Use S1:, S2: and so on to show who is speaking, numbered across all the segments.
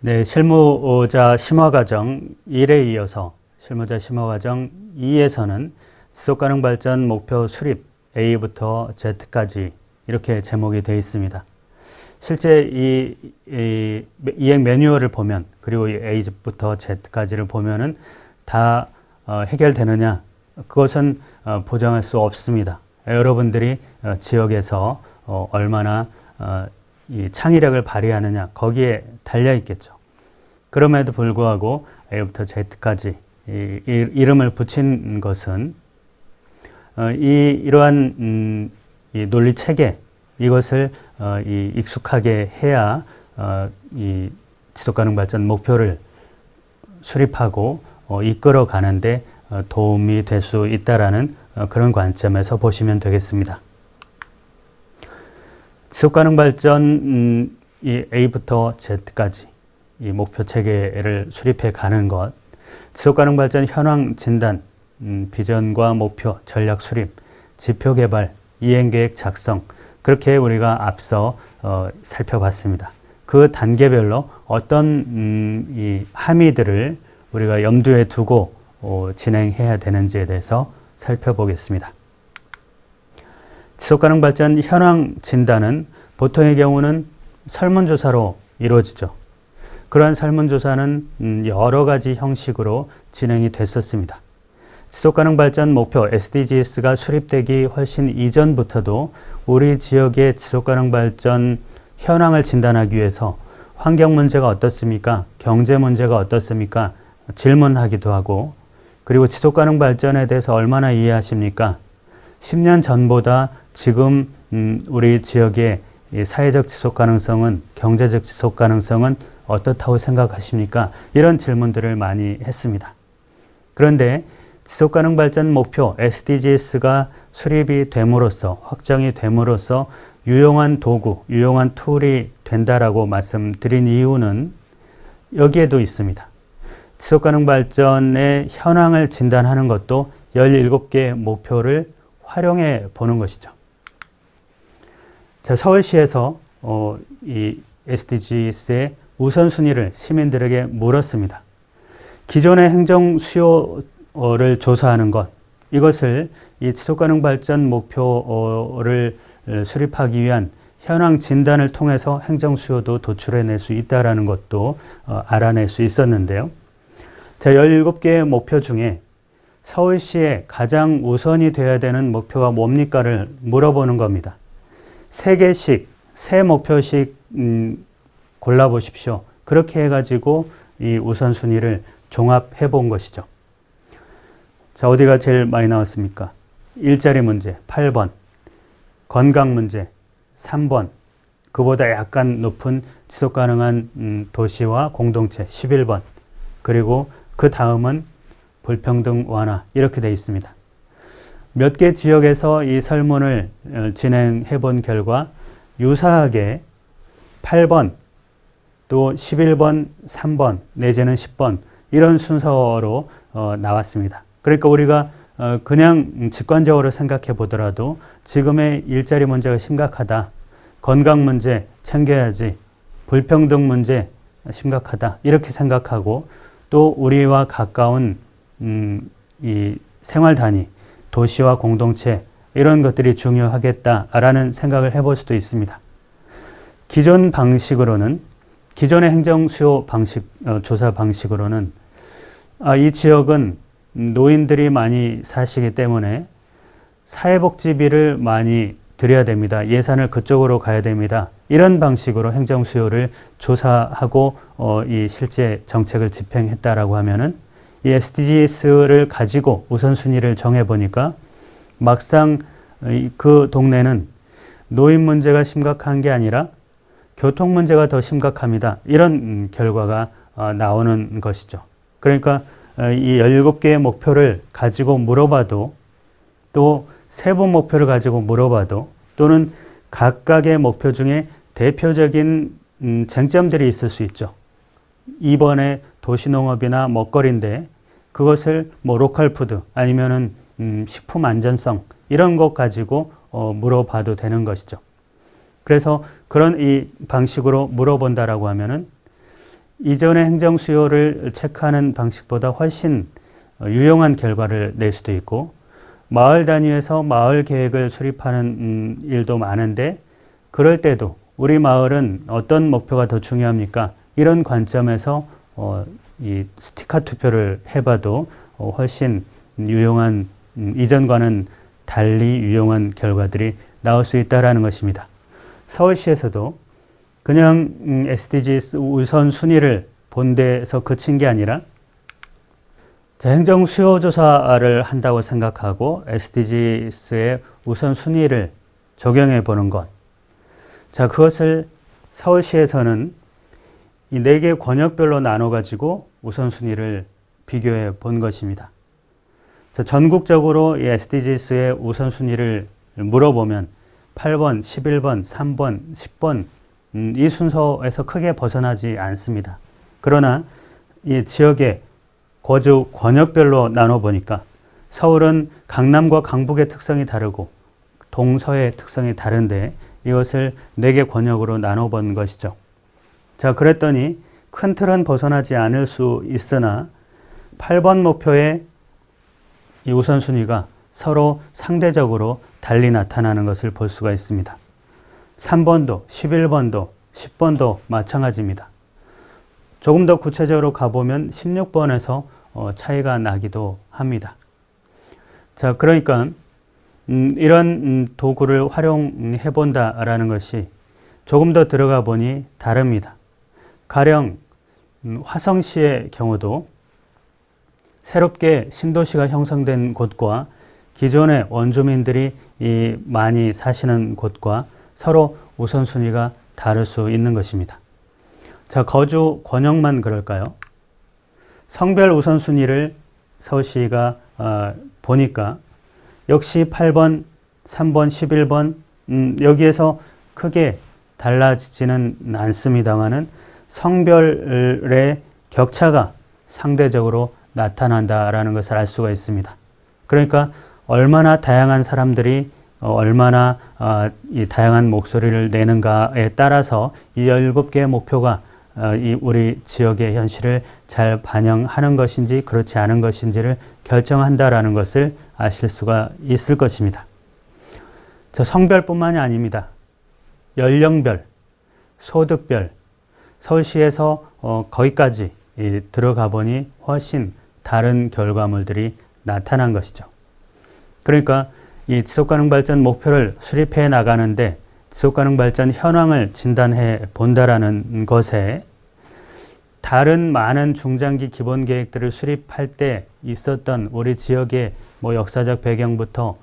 S1: 네, 실무자 심화과정 1에 이어서 실무자 심화과정 2에서는 지속가능 발전 목표 수립 A부터 Z까지 이렇게 제목이 되어 있습니다. 실제 이 이행 매뉴얼을 보면, 그리고 A부터 Z까지를 보면은 다 해결되느냐? 그것은 보장할 수 없습니다. 여러분들이 지역에서 얼마나 이 창의력을 발휘하느냐, 거기에 달려 있겠죠. 그럼에도 불구하고 A부터 Z까지 이름을 붙인 것은 이러한 이 논리 체계, 이것을 익숙하게 해야 이 지속가능 발전 목표를 수립하고 이끌어 가는데 도움이 될 수 있다라는 그런 관점에서 보시면 되겠습니다. 지속가능 발전 이 A부터 Z까지 이 목표 체계를 수립해 가는 것, 지속가능 발전 현황 진단, 비전과 목표, 전략 수립, 지표 개발, 이행계획 작성, 그렇게 우리가 앞서 살펴봤습니다. 그 단계별로 어떤 이 함의들을 우리가 염두에 두고 진행해야 되는지에 대해서 살펴보겠습니다. 지속가능 발전 현황 진단은 보통의 경우는 설문조사로 이루어지죠. 그러한 설문조사는 여러 가지 형식으로 진행이 됐었습니다. 지속가능 발전 목표 SDGs가 수립되기 훨씬 이전부터도 우리 지역의 지속가능 발전 현황을 진단하기 위해서 환경 문제가 어떻습니까? 경제 문제가 어떻습니까? 질문하기도 하고, 그리고 지속가능 발전에 대해서 얼마나 이해하십니까? 10년 전보다 지금 우리 지역의 사회적 지속 가능성은, 경제적 지속 가능성은 어떻다고 생각하십니까? 이런 질문들을 많이 했습니다. 그런데 지속가능 발전 목표 SDGs가 수립이 됨으로써, 확정이 됨으로써 유용한 도구, 유용한 툴이 된다라고 말씀드린 이유는 여기에도 있습니다. 지속가능 발전의 현황을 진단하는 것도 17개의 목표를 활용해 보는 것이죠. 자, 서울시에서 이 SDGs의 우선순위를 시민들에게 물었습니다. 기존의 행정 수요를 조사하는 것, 이것을 이 지속가능 발전 목표를 수립하기 위한 현황 진단을 통해서 행정 수요도 도출해낼 수 있다는 것도 알아낼 수 있었는데요. 자, 17개의 목표 중에 서울시에 가장 우선이 되어야 되는 목표가 뭡니까를 물어보는 겁니다. 3개씩, 3목표씩 골라보십시오. 그렇게 해가지고 이 우선순위를 종합해 본 것이죠. 자, 어디가 제일 많이 나왔습니까? 일자리 문제 8번, 건강 문제 3번, 그보다 약간 높은 지속가능한 도시와 공동체 11번, 그리고 그 다음은 불평등 완화, 이렇게 되어 있습니다. 몇 개 지역에서 이 설문을 진행해 본 결과 유사하게 8번, 또 11번, 3번, 내지는 10번 이런 순서로 나왔습니다. 그러니까 우리가 그냥 직관적으로 생각해 보더라도 지금의 일자리 문제가 심각하다, 건강 문제 챙겨야지, 불평등 문제 심각하다, 이렇게 생각하고, 또 우리와 가까운 이 생활 단위, 도시와 공동체, 이런 것들이 중요하겠다라는 생각을 해볼 수도 있습니다. 기존 방식으로는, 기존의 행정 수요 방식, 조사 방식으로는 이 지역은 노인들이 많이 사시기 때문에 사회복지비를 많이 드려야 됩니다. 예산을 그쪽으로 가야 됩니다. 이런 방식으로 행정 수요를 조사하고 이 실제 정책을 집행했다라고 하면은 이 SDGs를 가지고 우선순위를 정해보니까 막상 그 동네는 노인 문제가 심각한 게 아니라 교통 문제가 더 심각합니다. 이런 결과가 나오는 것이죠. 그러니까 이 17개의 목표를 가지고 물어봐도, 또 세부 목표를 가지고 물어봐도, 또는 각각의 목표 중에 대표적인 쟁점들이 있을 수 있죠. 2번에 도시농업이나 먹거리인데 그것을 뭐 로컬 푸드 아니면은 식품 안전성 이런 것 가지고 물어봐도 되는 것이죠. 그래서 그런 이 방식으로 물어본다라고 하면은 이전의 행정 수요를 체크하는 방식보다 훨씬 유용한 결과를 낼 수도 있고, 마을 단위에서 마을 계획을 수립하는 일도 많은데, 그럴 때도 우리 마을은 어떤 목표가 더 중요합니까? 이런 관점에서 이 스티커 투표를 해봐도 훨씬 유용한, 이전과는 달리 유용한 결과들이 나올 수 있다는 것입니다. 서울시에서도 그냥 SDG 우선순위를 본 데서 그친 게 아니라 행정 수요 조사를 한다고 생각하고 SDGs의 우선순위를 적용해 보는 것. 자, 그것을 서울시에서는 이 4개 권역별로 나눠 가지고 우선순위를 비교해 본 것입니다. 자, 전국적으로 이 SDGs의 우선순위를 물어보면 8번, 11번, 3번, 10번 이 순서에서 크게 벗어나지 않습니다. 그러나 이 지역의 거주 권역별로 나눠보니까 서울은 강남과 강북의 특성이 다르고 동서의 특성이 다른데 이것을 4개 권역으로 나눠본 것이죠. 자, 그랬더니 큰 틀은 벗어나지 않을 수 있으나 8번 목표의 이 우선순위가 서로 상대적으로 달리 나타나는 것을 볼 수가 있습니다. 3번도, 11번도, 10번도 마찬가지입니다. 조금 더 구체적으로 가보면 16번에서 차이가 나기도 합니다. 자, 그러니까 이런 도구를 활용해 본다라는 것이 조금 더 들어가 보니 다릅니다. 가령 화성시의 경우도 새롭게 신도시가 형성된 곳과 기존의 원주민들이 많이 사시는 곳과 서로 우선순위가 다를 수 있는 것입니다. 자, 거주 권역만 그럴까요? 성별 우선순위를 서울시가 보니까 역시 8번, 3번, 11번 여기에서 크게 달라지지는 않습니다만은 성별의 격차가 상대적으로 나타난다라는 것을 알 수가 있습니다. 그러니까 얼마나 다양한 사람들이 얼마나 이 다양한 목소리를 내는가에 따라서 이 17개의 목표가 이 우리 지역의 현실을 잘 반영하는 것인지 그렇지 않은 것인지를 결정한다라는 것을 아실 수가 있을 것입니다. 저 성별뿐만이 아닙니다. 연령별, 소득별, 서울시에서 거기까지 들어가 보니 훨씬 다른 결과물들이 나타난 것이죠. 그러니까 이 지속가능 발전 목표를 수립해 나가는데 지속가능 발전 현황을 진단해 본다라는 것에 다른 많은 중장기 기본 계획들을 수립할 때 있었던 우리 지역의 역사적 배경부터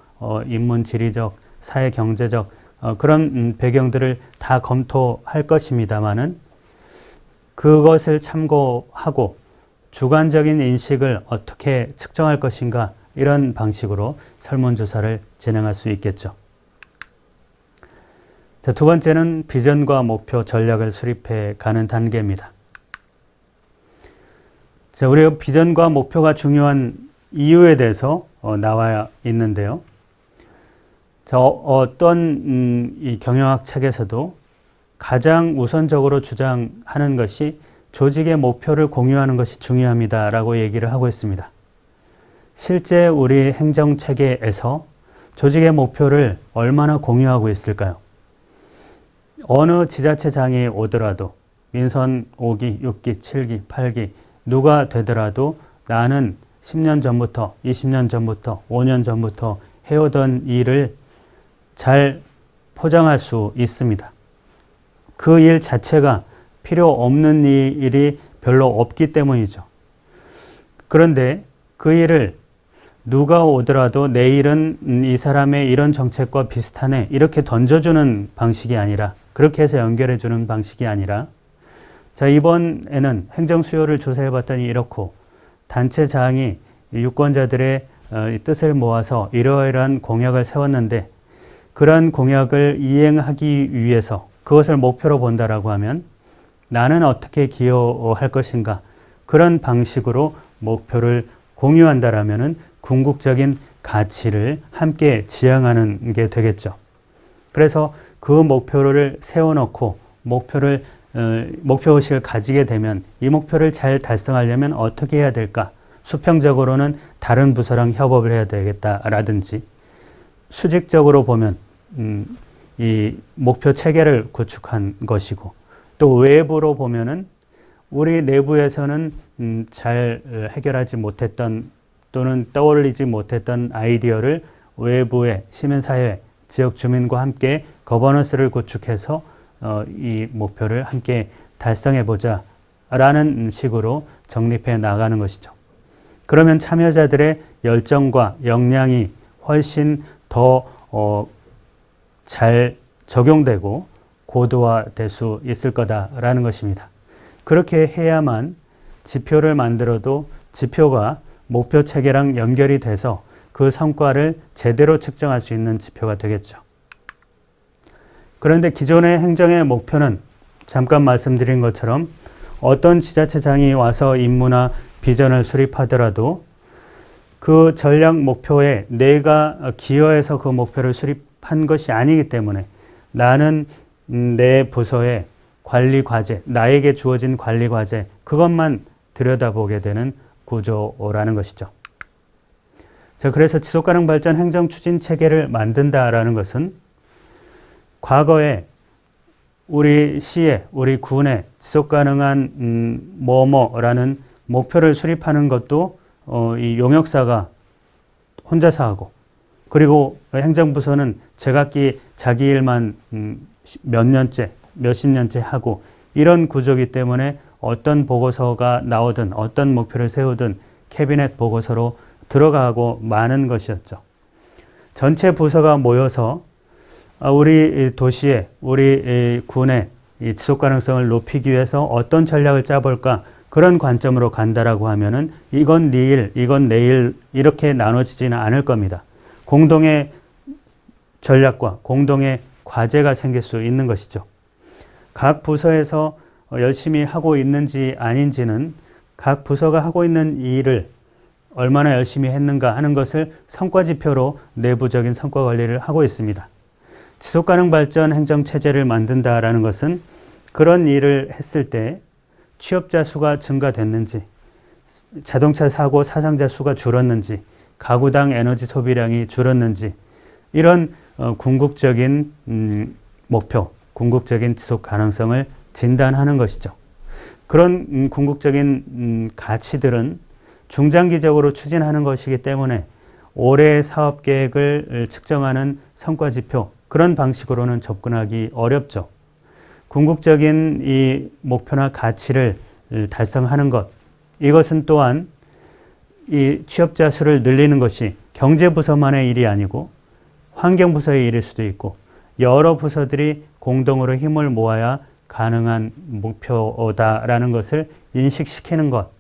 S1: 인문 지리적, 사회 경제적 그런 배경들을 다 검토할 것입니다만은 그것을 참고하고 주관적인 인식을 어떻게 측정할 것인가 이런 방식으로 설문조사를 진행할 수 있겠죠. 자, 두 번째는 비전과 목표 전략을 수립해 가는 단계입니다. 자, 우리가 비전과 목표가 중요한 이유에 대해서 나와 있는데요. 자, 어떤 이 경영학 책에서도 가장 우선적으로 주장하는 것이 조직의 목표를 공유하는 것이 중요합니다라고 얘기를 하고 있습니다. 실제 우리 행정체계에서 조직의 목표를 얼마나 공유하고 있을까요? 어느 지자체장이 오더라도 민선 5기, 6기, 7기, 8기 누가 되더라도 나는 10년 전부터, 20년 전부터, 5년 전부터 해오던 일을 잘 포장할 수 있습니다. 그 일 자체가 필요 없는 일이 별로 없기 때문이죠. 그런데 그 일을 누가 오더라도 내일은 이 사람의 이런 정책과 비슷하네 이렇게 던져주는 방식이 아니라 그렇게 해서 연결해주는 방식이 아니라 자, 이번에는 행정 수요를 조사해 봤더니 이렇고 단체장이 유권자들의 뜻을 모아서 이러이러한 공약을 세웠는데 그러한 공약을 이행하기 위해서 그것을 목표로 본다라고 하면 나는 어떻게 기여할 것인가 그런 방식으로 목표를 공유한다라면은 궁극적인 가치를 함께 지향하는 게 되겠죠. 그래서 그 목표를 세워놓고 목표를 목표의식을 가지게 되면 이 목표를 잘 달성하려면 어떻게 해야 될까? 수평적으로는 다른 부서랑 협업을 해야 되겠다라든지, 수직적으로 보면 이 목표 체계를 구축한 것이고, 또 외부로 보면은 우리 내부에서는 잘 해결하지 못했던 또는 떠올리지 못했던 아이디어를 외부의 시민사회, 지역 주민과 함께 거버넌스를 구축해서 이 목표를 함께 달성해보자 라는 식으로 정립해 나가는 것이죠. 그러면 참여자들의 열정과 역량이 훨씬 더 잘 적용되고 고도화될 수 있을 거다라는 것입니다. 그렇게 해야만 지표를 만들어도 지표가 목표 체계랑 연결이 돼서 그 성과를 제대로 측정할 수 있는 지표가 되겠죠. 그런데 기존의 행정의 목표는 잠깐 말씀드린 것처럼 어떤 지자체장이 와서 임무나 비전을 수립하더라도 그 전략 목표에 내가 기여해서 그 목표를 수립한 것이 아니기 때문에 나는 내 부서의 관리 과제, 나에게 주어진 관리 과제, 그것만 들여다보게 되는 구조라는 것이죠. 자, 그래서 지속가능 발전 행정 추진 체계를 만든다라는 것은 과거에 우리 시에, 우리 군에 지속가능한 뭐뭐라는 목표를 수립하는 것도 이 용역사가 혼자서 하고, 그리고 행정부서는 제각기 자기 일만 몇 년째, 몇십 년째 하고, 이런 구조이기 때문에 어떤 보고서가 나오든 어떤 목표를 세우든 캐비넷 보고서로 들어가고 마는 것이었죠. 전체 부서가 모여서 우리 도시에, 우리 군의 지속 가능성을 높이기 위해서 어떤 전략을 짜볼까, 그런 관점으로 간다라고 하면은 이건 내일, 이건 내일 이렇게 나눠지지는 않을 겁니다. 공동의 전략과 공동의 과제가 생길 수 있는 것이죠. 각 부서에서 열심히 하고 있는지 아닌지는 각 부서가 하고 있는 일을 얼마나 열심히 했는가 하는 것을 성과지표로 내부적인 성과 관리를 하고 있습니다. 지속가능 발전 행정체제를 만든다라는 것은 그런 일을 했을 때 취업자 수가 증가됐는지, 자동차 사고 사상자 수가 줄었는지, 가구당 에너지 소비량이 줄었는지, 이런 궁극적인 목표, 궁극적인 지속 가능성을 진단하는 것이죠. 그런 궁극적인 가치들은 중장기적으로 추진하는 것이기 때문에 올해의 사업 계획을 측정하는 성과지표, 그런 방식으로는 접근하기 어렵죠. 궁극적인 이 목표나 가치를 달성하는 것, 이것은 또한 이 취업자 수를 늘리는 것이 경제부서만의 일이 아니고 환경부서의 일일 수도 있고 여러 부서들이 공동으로 힘을 모아야 가능한 목표다라는 것을 인식시키는 것,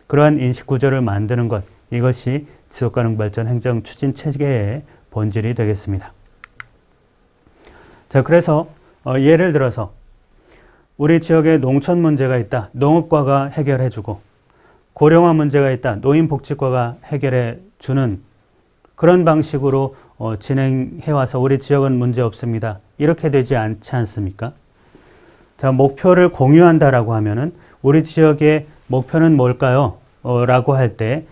S1: 그러한 인식구조를 만드는 것, 이것이 지속가능 발전 행정 추진 체계의 본질이 되겠습니다. 자, 그래서 예를 들어서 우리 지역에 농촌 문제가 있다. 농업과가 해결해주고, 고령화 문제가 있다. 노인복지과가 해결해주는 그런 방식으로 진행해와서 우리 지역은 문제 없습니다. 이렇게 되지 않지 않습니까? 자, 목표를 공유한다라고 하면은 우리 지역의 목표는 뭘까요? 라고 할 때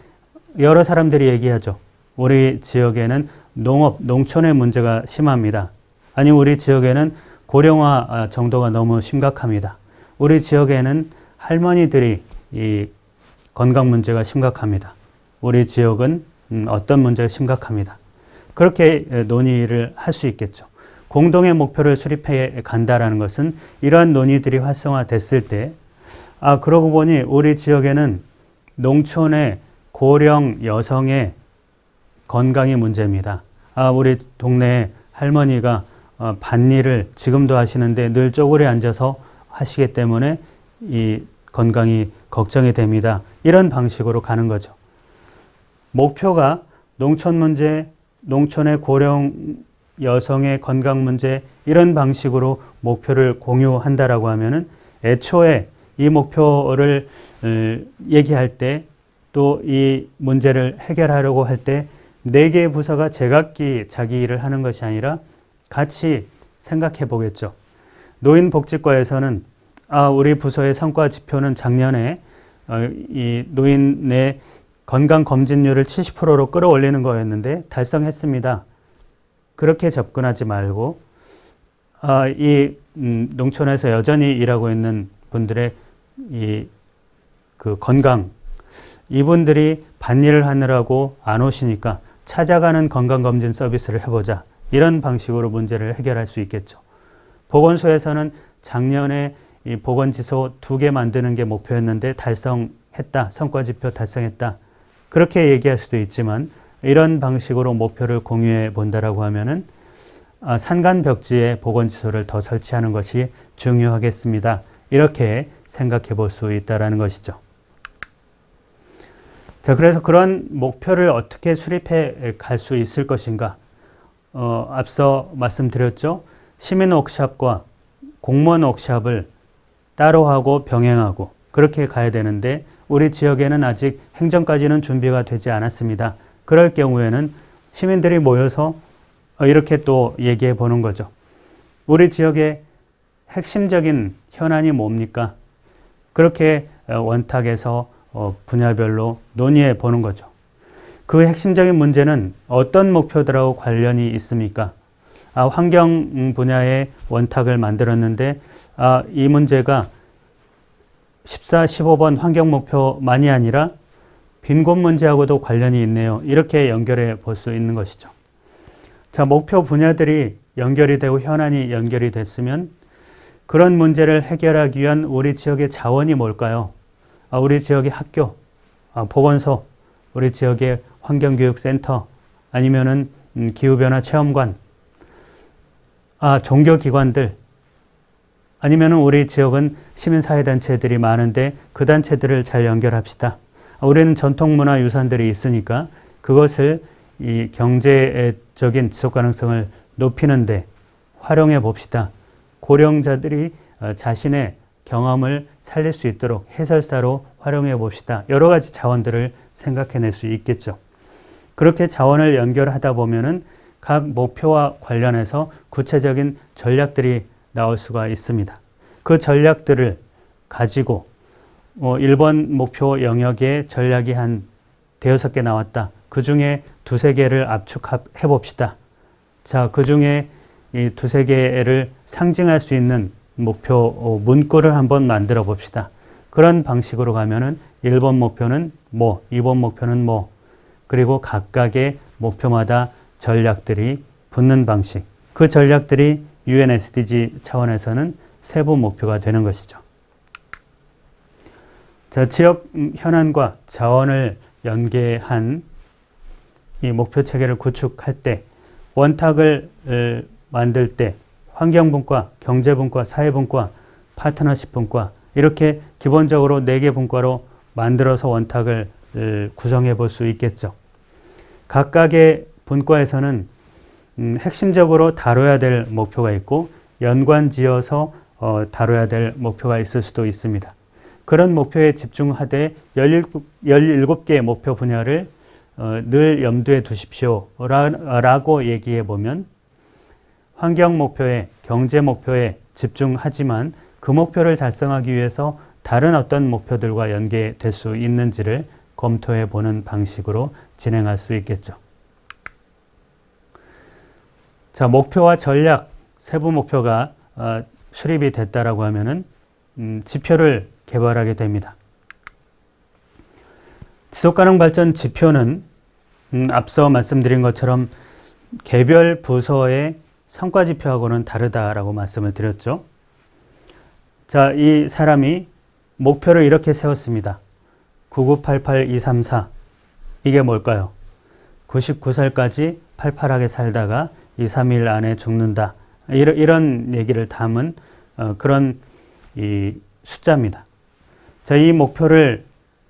S1: 여러 사람들이 얘기하죠. 우리 지역에는 농업, 농촌의 문제가 심합니다. 아니, 우리 지역에는 고령화 정도가 너무 심각합니다. 우리 지역에는 할머니들이 이 건강 문제가 심각합니다. 우리 지역은 어떤 문제가 심각합니다. 그렇게 논의를 할 수 있겠죠. 공동의 목표를 수립해 간다라는 것은 이러한 논의들이 활성화됐을 때, 그러고 보니 우리 지역에는 농촌의 고령 여성의 건강이 문제입니다. 우리 동네에 할머니가 밭일을 지금도 하시는데 늘 쪼그려 앉아서 하시기 때문에 이 건강이 걱정이 됩니다. 이런 방식으로 가는 거죠. 목표가 농촌 문제, 농촌의 고령 여성의 건강 문제, 이런 방식으로 목표를 공유한다라고 하면은 애초에 이 목표를 얘기할 때, 또 이 문제를 해결하려고 할 때 4개의 부서가 제각기 자기 일을 하는 것이 아니라 같이 생각해 보겠죠. 노인복지과에서는 우리 부서의 성과 지표는 작년에 이 노인의 건강 검진률을 70%로 끌어올리는 거였는데 달성했습니다. 그렇게 접근하지 말고 농촌에서 여전히 일하고 있는 분들의 그 건강, 이분들이 밭일을 하느라고 안 오시니까 찾아가는 건강검진 서비스를 해보자. 이런 방식으로 문제를 해결할 수 있겠죠. 보건소에서는 작년에 이 보건지소 2개 만드는 게 목표였는데 달성했다. 성과지표 달성했다. 그렇게 얘기할 수도 있지만 이런 방식으로 목표를 공유해 본다라고 하면은 산간벽지에 보건지소를 더 설치하는 것이 중요하겠습니다. 이렇게 생각해 볼 수 있다는 것이죠. 자, 그래서 그런 목표를 어떻게 수립해 갈 수 있을 것인가? 앞서 말씀드렸죠. 시민 워크샵과 공무원 워크샵을 따로 하고 병행하고 그렇게 가야 되는데 우리 지역에는 아직 행정까지는 준비가 되지 않았습니다. 그럴 경우에는 시민들이 모여서 이렇게 또 얘기해 보는 거죠. 우리 지역의 핵심적인 현안이 뭡니까? 그렇게 원탁에서 분야별로 논의해 보는 거죠. 그 핵심적인 문제는 어떤 목표들하고 관련이 있습니까? 환경 분야의 원탁을 만들었는데 이 문제가 14, 15번 환경 목표만이 아니라 빈곤 문제하고도 관련이 있네요. 이렇게 연결해 볼 수 있는 것이죠. 자, 목표 분야들이 연결이 되고 현안이 연결이 됐으면 그런 문제를 해결하기 위한 우리 지역의 자원이 뭘까요? 우리 지역의 학교, 보건소, 우리 지역의 환경교육센터, 아니면은 기후변화 체험관, 종교기관들, 아니면은 우리 지역은 시민사회단체들이 많은데 그 단체들을 잘 연결합시다. 우리는 전통문화 유산들이 있으니까 그것을 이 경제적인 지속가능성을 높이는데 활용해 봅시다. 고령자들이 자신의 경험을 살릴 수 있도록 해설사로 활용해 봅시다. 여러 가지 자원들을 생각해낼 수 있겠죠. 그렇게 자원을 연결하다 보면은 각 목표와 관련해서 구체적인 전략들이 나올 수가 있습니다. 그 전략들을 가지고 1번 목표 영역에 전략이 한 대여섯 개 나왔다. 그 중에 두세 개를 압축해 봅시다. 자, 그 중에 이 두세 개를 상징할 수 있는 목표 문구를 한번 만들어 봅시다. 그런 방식으로 가면은 1번 목표는 뭐, 2번 목표는 뭐, 그리고 각각의 목표마다 전략들이 붙는 방식. 그 전략들이 UN SDG 차원에서는 세부 목표가 되는 것이죠. 자, 지역 현안과 자원을 연계한 이 목표 체계를 구축할 때, 원탁을 만들 때 환경분과, 경제분과, 사회분과, 파트너십 분과 이렇게 기본적으로 4개 분과로 만들어서 원탁을 구성해 볼 수 있겠죠. 각각의 분과에서는 핵심적으로 다뤄야 될 목표가 있고 연관지어서 다뤄야 될 목표가 있을 수도 있습니다. 그런 목표에 집중하되 17개의 목표 분야를 늘 염두에 두십시오 라고 얘기해 보면 환경 목표에, 경제 목표에 집중하지만 그 목표를 달성하기 위해서 다른 어떤 목표들과 연계될 수 있는지를 검토해 보는 방식으로 진행할 수 있겠죠. 자, 목표와 전략, 세부 목표가 수립이 됐다라고 하면은 지표를 개발하게 됩니다. 지속가능 발전 지표는 앞서 말씀드린 것처럼 개별 부서의 성과 지표하고는 다르다라고 말씀을 드렸죠. 자, 이 사람이 목표를 이렇게 세웠습니다. 9988234 이게 뭘까요? 99살까지 팔팔하게 살다가 2, 3일 안에 죽는다. 이런 얘기를 담은 그런 이 숫자입니다. 자, 이 목표를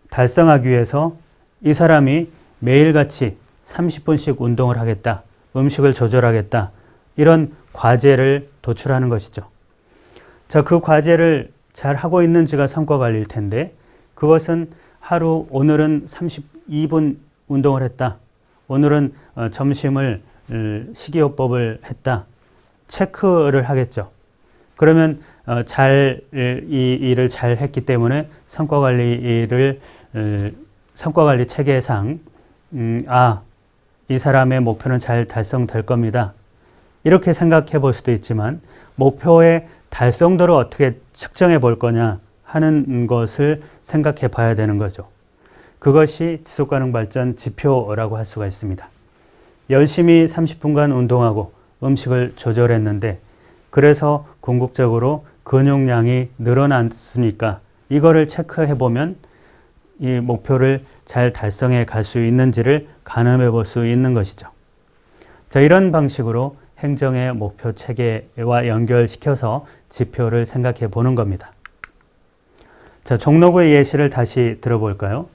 S1: 달성하기 위해서 이 사람이 매일같이 30분씩 운동을 하겠다. 음식을 조절하겠다. 이런 과제를 도출하는 것이죠. 자, 그 과제를 잘 하고 있는지가 성과관리일 텐데 그것은 오늘은 32분 운동을 했다. 오늘은 점심을 식이요법을 했다. 체크를 하겠죠. 그러면 이 일을 잘 했기 때문에 성과관리 체계상 이 사람의 목표는 잘 달성될 겁니다. 이렇게 생각해 볼 수도 있지만 목표의 달성도를 어떻게 측정해 볼 거냐 하는 것을 생각해 봐야 되는 거죠. 그것이 지속가능 발전 지표라고 할 수가 있습니다. 열심히 30분간 운동하고 음식을 조절했는데 그래서 궁극적으로 근육량이 늘어났습니까? 이거를 체크해 보면 이 목표를 잘 달성해 갈 수 있는지를 가늠해 볼 수 있는 것이죠. 자, 이런 방식으로 행정의 목표 체계와 연결시켜서 지표를 생각해 보는 겁니다. 자, 종로구의 예시를 다시 들어볼까요?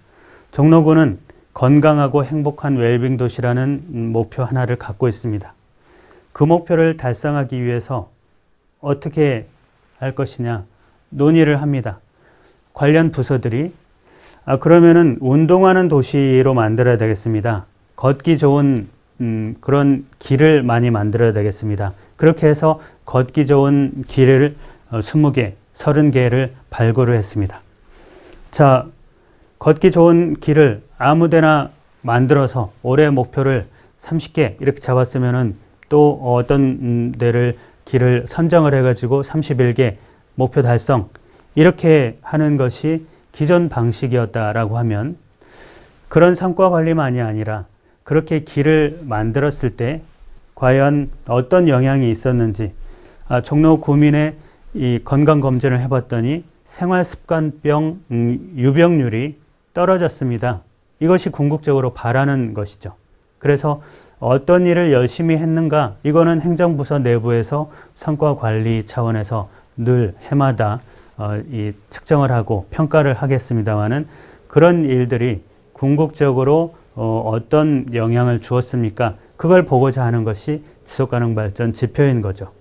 S1: 종로구는 건강하고 행복한 웰빙 도시라는 목표 하나를 갖고 있습니다. 그 목표를 달성하기 위해서 어떻게 할 것이냐 논의를 합니다. 관련 부서들이 그러면은 운동하는 도시로 만들어야 되겠습니다. 걷기 좋은 그런 길을 많이 만들어야 되겠습니다. 그렇게 해서 걷기 좋은 길을 20개, 30개를 발굴을 했습니다. 자, 걷기 좋은 길을 아무데나 만들어서 올해 목표를 30개 이렇게 잡았으면은 또 어떤 데를 길을 선정을 해가지고 31개 목표 달성 이렇게 하는 것이 기존 방식이었다라고 하면 그런 성과 관리만이 아니라 그렇게 길을 만들었을 때 과연 어떤 영향이 있었는지 종로 구민의 이 건강 검진을 해봤더니 생활습관병 유병률이 떨어졌습니다. 이것이 궁극적으로 바라는 것이죠. 그래서 어떤 일을 열심히 했는가 이거는 행정부서 내부에서 성과관리 차원에서 늘 해마다 측정을 하고 평가를 하겠습니다마는 그런 일들이 궁극적으로 어떤 영향을 주었습니까? 그걸 보고자 하는 것이 지속가능 발전 지표인 거죠.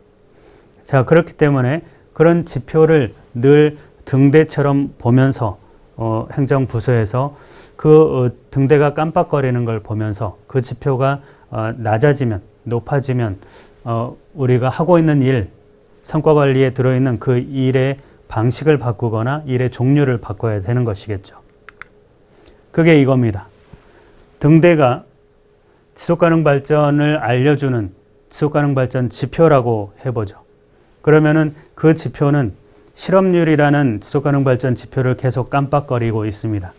S1: 자, 그렇기 때문에 그런 지표를 늘 등대처럼 보면서 행정부서에서 그 등대가 깜빡거리는 걸 보면서 그 지표가 낮아지면 높아지면 우리가 하고 있는 일 성과관리에 들어있는 그 일의 방식을 바꾸거나 일의 종류를 바꿔야 되는 것이겠죠. 그게 이겁니다. 등대가 지속가능 발전을 알려주는 지속가능 발전 지표라고 해보죠. 그러면은 그 지표는 실업률이라는 지속가능 발전 지표를 계속 깜빡거리고 있습니다.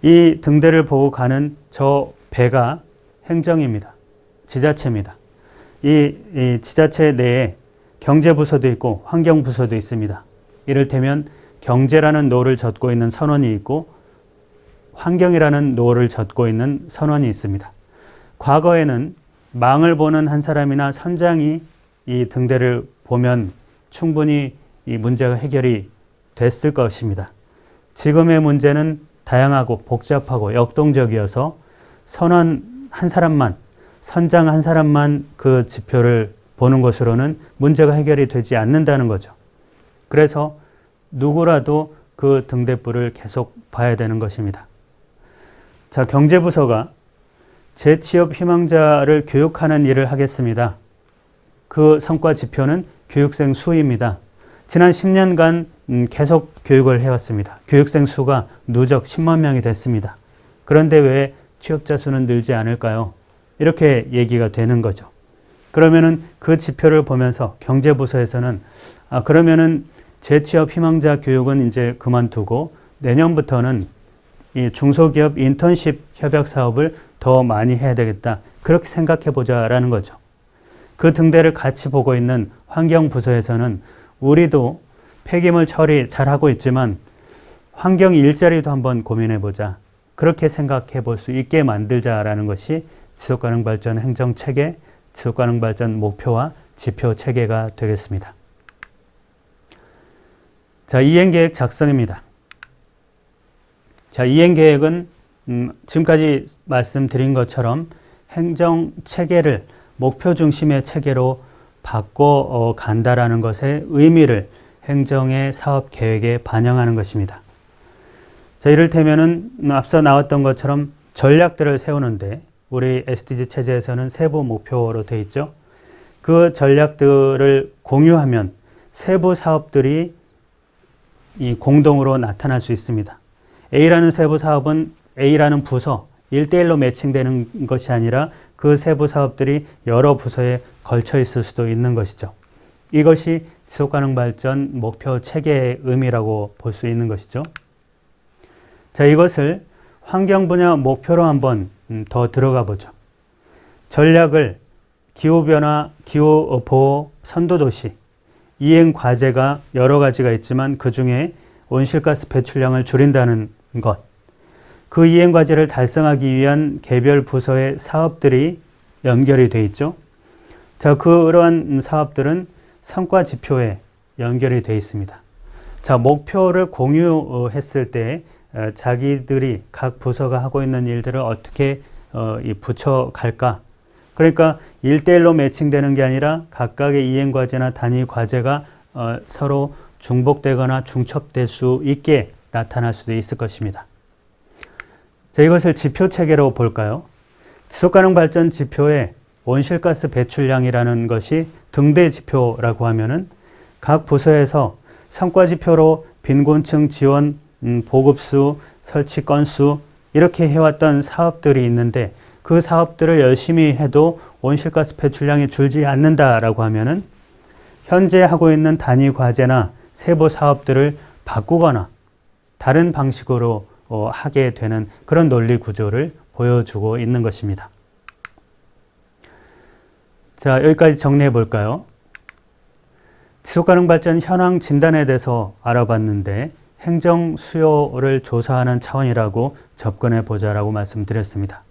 S1: 이 등대를 보고 가는 저 배가 행정입니다. 지자체입니다. 이 지자체 내에 경제부서도 있고 환경부서도 있습니다. 이를테면 경제라는 노를 젓고 있는 선원이 있고 환경이라는 노를 젓고 있는 선원이 있습니다. 과거에는 망을 보는 한 사람이나 선장이 이 등대를 보면 충분히 이 문제가 해결이 됐을 것입니다. 지금의 문제는 다양하고 복잡하고 역동적이어서 선원 한 사람만, 선장 한 사람만 그 지표를 보는 것으로는 문제가 해결이 되지 않는다는 거죠. 그래서 누구라도 그 등대불을 계속 봐야 되는 것입니다. 자, 경제부서가 재취업 희망자를 교육하는 일을 하겠습니다. 그 성과 지표는 교육생 수입니다. 지난 10년간 계속 교육을 해왔습니다. 교육생 수가 누적 10만 명이 됐습니다. 그런데 왜 취업자 수는 늘지 않을까요? 이렇게 얘기가 되는 거죠. 그러면은 그 지표를 보면서 경제부서에서는 그러면은 재취업 희망자 교육은 이제 그만두고 내년부터는 이 중소기업 인턴십 협약 사업을 더 많이 해야 되겠다. 그렇게 생각해 보자라는 거죠. 그 등대를 같이 보고 있는 환경부서에서는 우리도 폐기물 처리 잘하고 있지만 환경 일자리도 한번 고민해 보자. 그렇게 생각해 볼 수 있게 만들자라는 것이 지속가능 발전 행정체계, 지속가능 발전 목표와 지표 체계가 되겠습니다. 자, 이행계획 작성입니다. 자, 이행계획은 지금까지 말씀드린 것처럼 행정체계를 목표 중심의 체계로 바꿔 간다라는 것의 의미를 행정의 사업 계획에 반영하는 것입니다. 자, 이를테면은 앞서 나왔던 것처럼 전략들을 세우는데 우리 SDG 체제에서는 세부 목표로 되어 있죠. 그 전략들을 공유하면 세부 사업들이 이 공동으로 나타날 수 있습니다. A라는 세부 사업은 A라는 부서 1대1로 매칭되는 것이 아니라 그 세부 사업들이 여러 부서에 걸쳐 있을 수도 있는 것이죠. 이것이 지속가능 발전 목표 체계의 의미라고 볼 수 있는 것이죠. 자, 이것을 환경 분야 목표로 한번 더 들어가 보죠. 전략을 기후변화, 기후보호, 선도도시, 이행 과제가 여러 가지가 있지만 그 중에 온실가스 배출량을 줄인다는 것, 그 이행 과제를 달성하기 위한 개별 부서의 사업들이 연결이 돼 있죠. 자, 그러한 사업들은 성과 지표에 연결이 돼 있습니다. 자, 목표를 공유했을 때 자기들이 각 부서가 하고 있는 일들을 어떻게 붙여갈까? 그러니까 1대1로 매칭되는 게 아니라 각각의 이행 과제나 단위 과제가 서로 중복되거나 중첩될 수 있게 나타날 수도 있을 것입니다. 자, 이것을 지표 체계로 볼까요? 지속가능 발전 지표에 온실가스 배출량이라는 것이 등대 지표라고 하면은 각 부서에서 성과 지표로 빈곤층 지원, 보급수, 설치 건수 이렇게 해왔던 사업들이 있는데 그 사업들을 열심히 해도 온실가스 배출량이 줄지 않는다라고 하면은 현재 하고 있는 단위 과제나 세부 사업들을 바꾸거나 다른 방식으로 하게 되는 그런 논리 구조를 보여주고 있는 것입니다. 자, 여기까지 정리해 볼까요? 지속가능 발전 현황 진단에 대해서 알아봤는데 행정 수요를 조사하는 차원이라고 접근해 보자라고 말씀드렸습니다.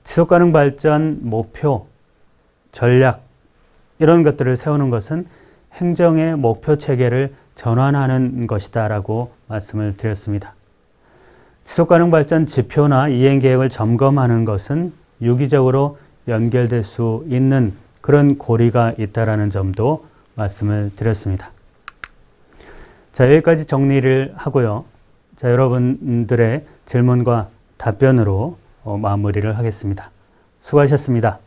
S1: 지속가능 발전 목표, 전략 이런 것들을 세우는 것은 행정의 목표 체계를 전환하는 것이다라고 말씀을 드렸습니다. 지속가능 발전 지표나 이행계획을 점검하는 것은 유기적으로 연결될 수 있는 그런 고리가 있다라는 점도 말씀을 드렸습니다. 자, 여기까지 정리를 하고요. 자, 여러분들의 질문과 답변으로 마무리를 하겠습니다. 수고하셨습니다.